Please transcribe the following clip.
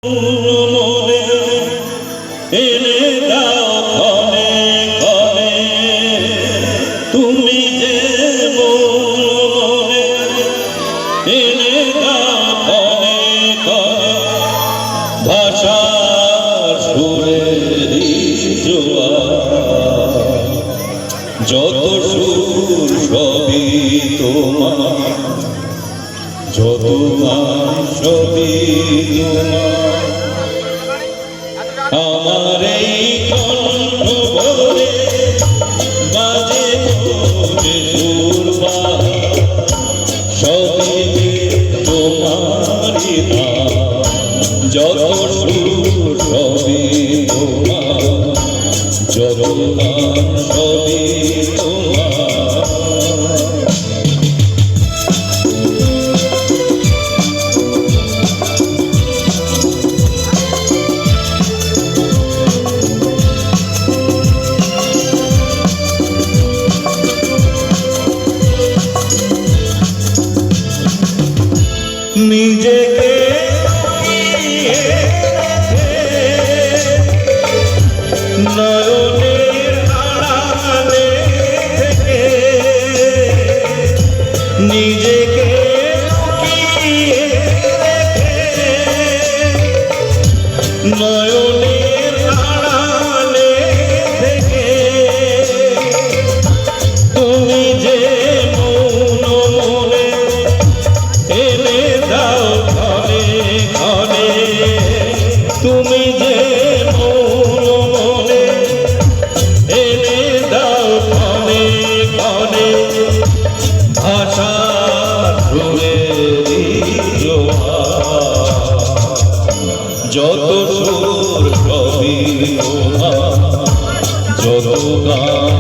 মনে এনে দাও ঘরে ঘরে তুমি যে মনে এনে দাও ঘরে ঘরে ভাষার সুরে যত সুর সবই তোমার যত গান সবই তোমার আমার এই কণ্ঠ ভরে বাজে যে সুর সবই তোমারই নাম যত সুর সবই তোমার যত গান সবই তোমার নিজেকে নয়নের আড়ালে থেকে নিজেকে নয়নের আড়ালে থেকে তুমি যে মৌন মনে এনে দাও ঘরে ঘরে তুমি যে মৌন মনে এনে দাও ঘরে ঘরে ভাষা সুরে যত সুর সবই তোমার যত গান